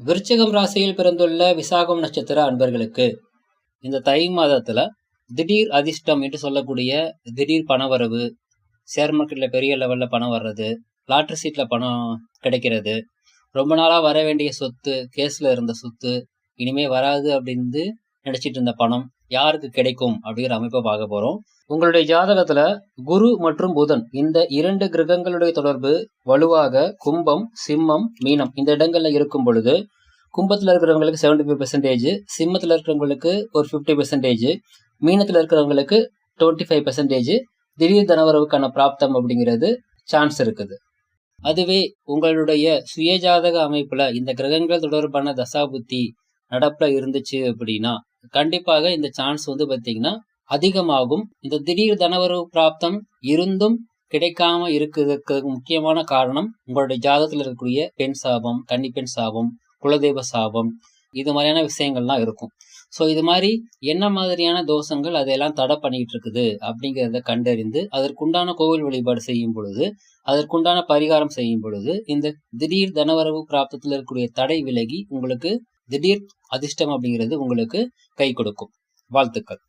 விருச்சிகம் ராசியில் பிறந்துள்ள விசாகம் நட்சத்திர அன்பர்களுக்கு இந்த தை மாதத்துல திடீர் அதிர்ஷ்டம் என்று சொல்லக்கூடிய திடீர் பணவரவு, ஷேர் மார்க்கெட்ல பெரிய லெவல்ல பணம் வர்றது, லாட்டரி சீட்ல பணம் கிடைக்கிறது, ரொம்ப நாளா வர வேண்டிய சொத்து, கேஸ்ல இருந்த சொத்து இனிமே வராது அப்படின்னு நினைச்சிட்டு இருந்த பணம் யாருக்கு கிடைக்கும் அப்படிங்கிற அமைப்பை பார்க்க போறோம். உங்களுடைய ஜாதகத்துல குரு மற்றும் புதன் இந்த 2 கிரகங்களுடைய தொடர்பு வலுவாக கும்பம், சிம்மம், மீனம் இந்த இடங்கள்ல இருக்கும் பொழுது கும்பத்துல இருக்கிறவங்களுக்கு 75%, சிம்மத்துல இருக்கிறவங்களுக்கு ஒரு 50%, மீனத்துல இருக்கிறவங்களுக்கு 25% திடீர் தனவரவுக்கான பிராப்தம் அப்படிங்கிறது சான்ஸ் இருக்குது. அதுவே உங்களுடைய சுயஜாதக அமைப்புல இந்த கிரகங்கள் தொடர்பான தசாபுத்தி நடப்புல இருந்துச்சு அப்படின்னா கண்டிப்பாக இந்த சான்ஸ் பாத்தீங்கன்னா அதிகமாகும். இந்த திடீர் தனவரவு பிராப்தம் இருந்தும் கிடைக்காம இருக்கிறதுக்கு முக்கியமான காரணம் உங்களுடைய ஜாதகத்தில் இருக்கக்கூடிய பெண் சாபம், கன்னி பெண் சாபம், குலதெய்வ சாபம் இது மாதிரியான விஷயங்கள்லாம் இருக்கும். ஸோ இது மாதிரி என்ன மாதிரியான தோஷங்கள் அதையெல்லாம் தடை பண்ணிட்டு இருக்குது அப்படிங்கிறத கண்டறிந்து அதற்குண்டான கோவில் வழிபாடு செய்யும் பொழுது, அதற்குண்டான பரிகாரம் செய்யும் பொழுது இந்த திடீர் தனவரவு பிராப்தத்தில் இருக்கக்கூடிய தடை விலகி உங்களுக்கு திடீர் அதிர்ஷ்டம் அப்படிங்கிறது உங்களுக்கு கை கொடுக்கும். வாழ்த்துக்கள்.